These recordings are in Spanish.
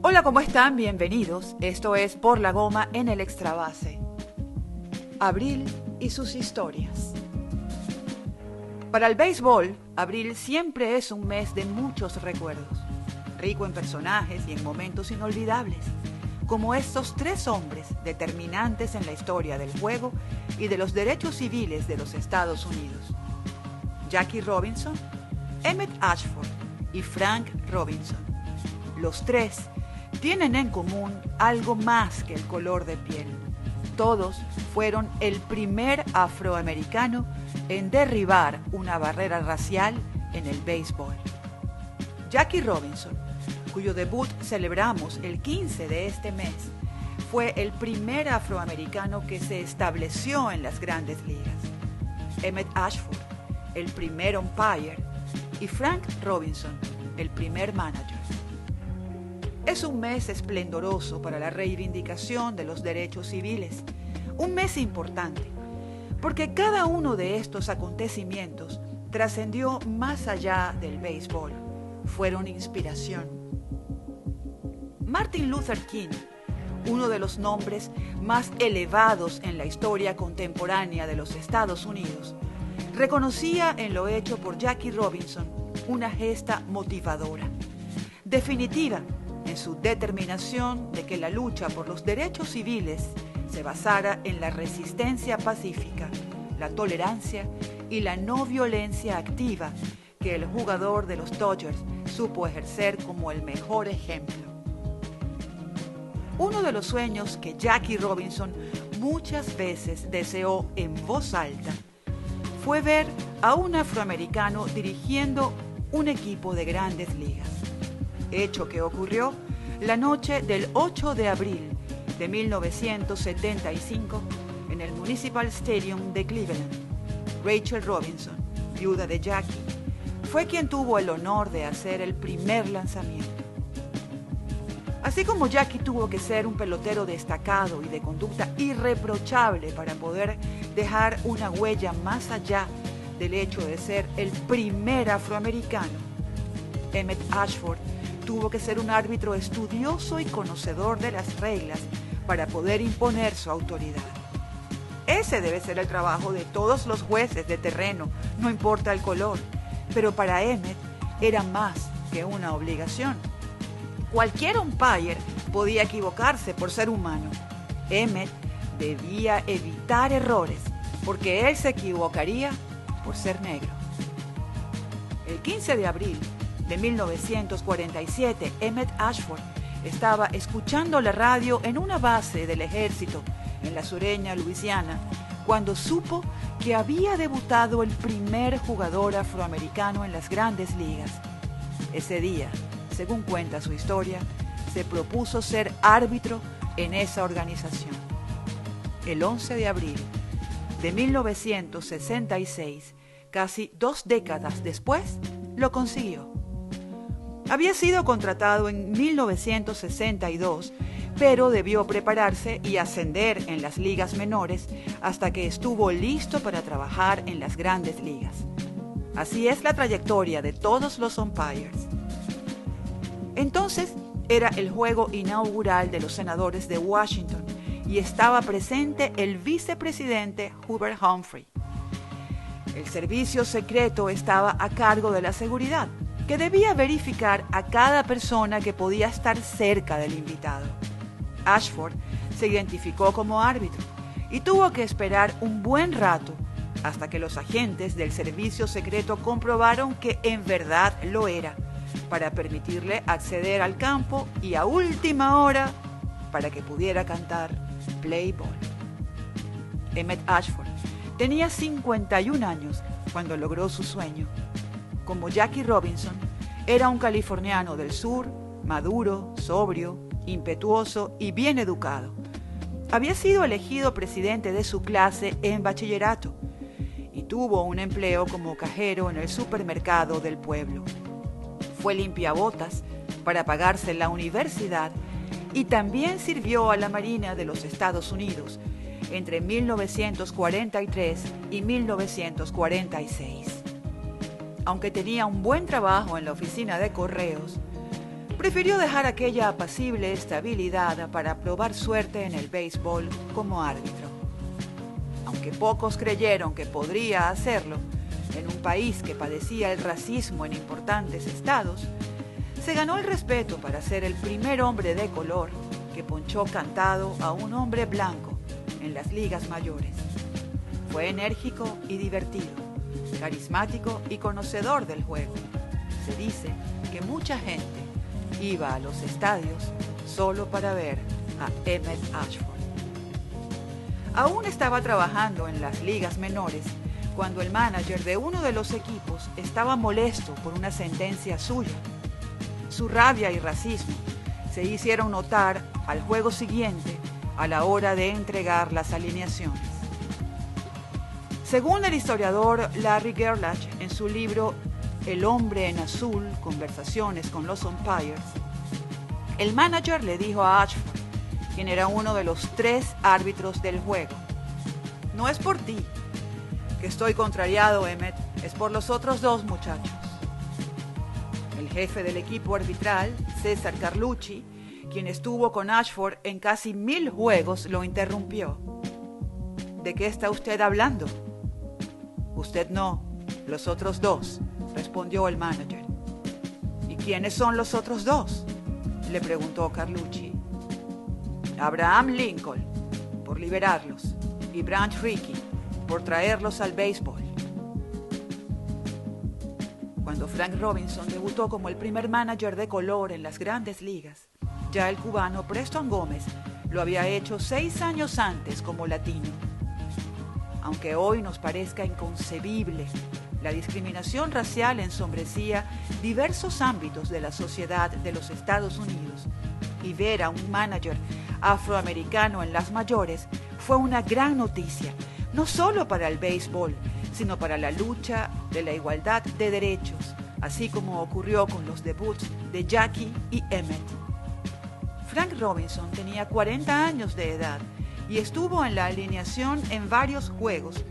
Hola, ¿cómo están? Bienvenidos. Esto es Por la Goma en el Extrabase. Abril y sus historias. Para el béisbol, abril siempre es un mes de muchos recuerdos, rico en personajes y en momentos inolvidables, como estos tres hombres determinantes en la historia del juego y de los derechos civiles de los Estados Unidos: Jackie Robinson, Emmett Ashford y Frank Robinson. Los tres tienen en común algo más que el color de piel. Todos fueron el primer afroamericano en derribar una barrera racial en el béisbol. Jackie Robinson, cuyo debut celebramos el 15 de este mes, fue el primer afroamericano que se estableció en las grandes ligas. Emmett Ashford, el primer umpire, y Frank Robinson, el primer manager. Es un mes esplendoroso para la reivindicación de los derechos civiles, un mes importante, porque cada uno de estos acontecimientos trascendió más allá del béisbol, fueron inspiración. Martin Luther King, uno de los nombres más elevados en la historia contemporánea de los Estados Unidos, reconocía en lo hecho por Jackie Robinson una gesta motivadora, definitiva en su determinación de que la lucha por los derechos civiles se basara en la resistencia pacífica, la tolerancia y la no violencia activa que el jugador de los Dodgers supo ejercer como el mejor ejemplo. Uno de los sueños que Jackie Robinson muchas veces deseó en voz alta fue ver a un afroamericano dirigiendo un equipo de grandes ligas, hecho que ocurrió la noche del 8 de abril de 1975 en el Municipal Stadium de Cleveland. Rachel Robinson, viuda de Jackie, fue quien tuvo el honor de hacer el primer lanzamiento. Así como Jackie tuvo que ser un pelotero destacado y de conducta irreprochable para poder dejar una huella más allá del hecho de ser el primer afroamericano, Emmett Ashford tuvo que ser un árbitro estudioso y conocedor de las reglas para poder imponer su autoridad. Ese debe ser el trabajo de todos los jueces de terreno, no importa el color, pero para Emmett era más que una obligación. Cualquier umpire podía equivocarse por ser humano. Emmett debía evitar errores, porque él se equivocaría por ser negro. El 15 de abril de 1947, Emmett Ashford estaba escuchando la radio en una base del ejército en la sureña Luisiana cuando supo que había debutado el primer jugador afroamericano en las grandes ligas. Ese día, según cuenta su historia, se propuso ser árbitro en esa organización. El 11 de abril de 1966, casi 2 décadas después, lo consiguió. Había sido contratado en 1962, pero debió prepararse y ascender en las ligas menores hasta que estuvo listo para trabajar en las grandes ligas. Así es la trayectoria de todos los umpires. Entonces era el juego inaugural de los senadores de Washington y estaba presente el vicepresidente Hubert Humphrey. El servicio secreto estaba a cargo de la seguridad, que debía verificar a cada persona que podía estar cerca del invitado. Ashford se identificó como árbitro y tuvo que esperar un buen rato hasta que los agentes del servicio secreto comprobaron que en verdad lo era, para permitirle acceder al campo y a última hora para que pudiera cantar Play Ball. Emmett Ashford tenía 51 años cuando logró su sueño. Como Jackie Robinson, era un californiano del sur, maduro, sobrio, impetuoso y bien educado. Había sido elegido presidente de su clase en bachillerato y tuvo un empleo como cajero en el supermercado del pueblo. Fue limpiabotas para pagarse la universidad y también sirvió a la Marina de los Estados Unidos entre 1943 y 1946. Aunque tenía un buen trabajo en la oficina de correos, prefirió dejar aquella apacible estabilidad para probar suerte en el béisbol como árbitro. Aunque pocos creyeron que podría hacerlo, en un país que padecía el racismo en importantes estados, se ganó el respeto para ser el primer hombre de color que ponchó cantado a un hombre blanco en las ligas mayores. Fue enérgico y divertido, carismático y conocedor del juego. Se dice que mucha gente iba a los estadios solo para ver a Emmett Ashford. Aún estaba trabajando en las ligas menores cuando el manager de uno de los equipos estaba molesto por una sentencia suya. Su rabia y racismo se hicieron notar al juego siguiente a la hora de entregar las alineaciones. Según el historiador Larry Gerlach en su libro El hombre en azul, conversaciones con los umpires, el manager le dijo a Ashford, quien era uno de los 3 árbitros del juego: no es por ti que estoy contrariado, Emmett, es por los otros 2 muchachos. El jefe del equipo arbitral, César Carlucci, quien estuvo con Ashford en casi 1000 juegos, lo interrumpió. ¿De qué está usted hablando? Usted no, los otros 2, respondió el manager. ¿Y quiénes son los otros 2? Le preguntó Carlucci. Abraham Lincoln, por liberarlos, y Branch Rickey, por traerlos al béisbol. Cuando Frank Robinson debutó como el primer manager de color en las grandes ligas, ya el cubano Preston Gómez lo había hecho 6 años antes como latino. Aunque hoy nos parezca inconcebible, la discriminación racial ensombrecía diversos ámbitos de la sociedad de los Estados Unidos, y ver a un manager afroamericano en las mayores fue una gran noticia, no solo para el béisbol, sino para la lucha de la igualdad de derechos, así como ocurrió con los debuts de Jackie y Emmett. Frank Robinson tenía 40 años de edad y estuvo en la alineación en varios juegos.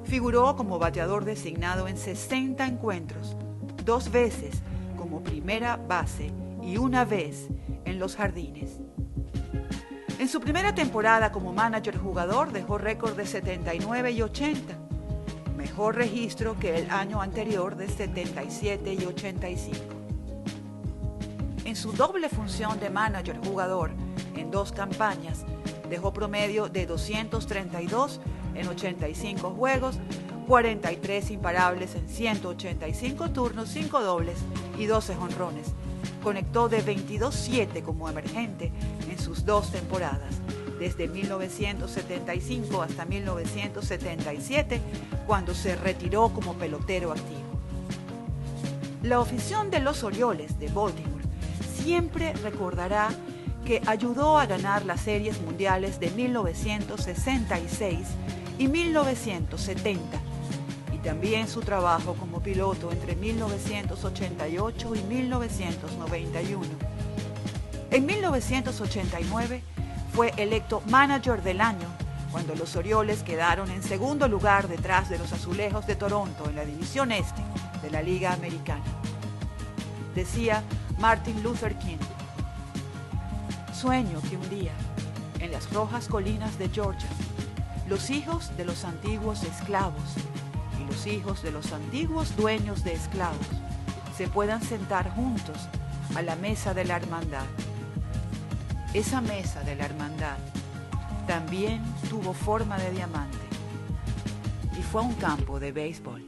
Figuró como bateador designado en 60 encuentros, 2 veces como primera base y 1 vez en los jardines. En su primera temporada como manager jugador dejó récord de 79 y 80, mejor registro que el año anterior de 77 y 85. En su doble función de manager jugador en 2 campañas, dejó promedio de 232 en 85 juegos, 43 imparables en 185 turnos, 5 dobles y 12 jonrones. Conectó de 22-7 como emergente en sus 2 temporadas, desde 1975 hasta 1977, cuando se retiró como pelotero activo. La afición de los Orioles de Baltimore siempre recordará que ayudó a ganar las series mundiales de 1966 y 1970, y también su trabajo como piloto entre 1988 y 1991. En 1989 fue electo Manager del Año cuando los Orioles quedaron en segundo lugar detrás de los Azulejos de Toronto en la División Este de la Liga Americana. Decía Martin Luther King: sueño que un día, en las rojas colinas de Georgia, los hijos de los antiguos esclavos y los hijos de los antiguos dueños de esclavos se puedan sentar juntos a la mesa de la hermandad. Esa mesa de la hermandad también tuvo forma de diamante y fue un campo de béisbol.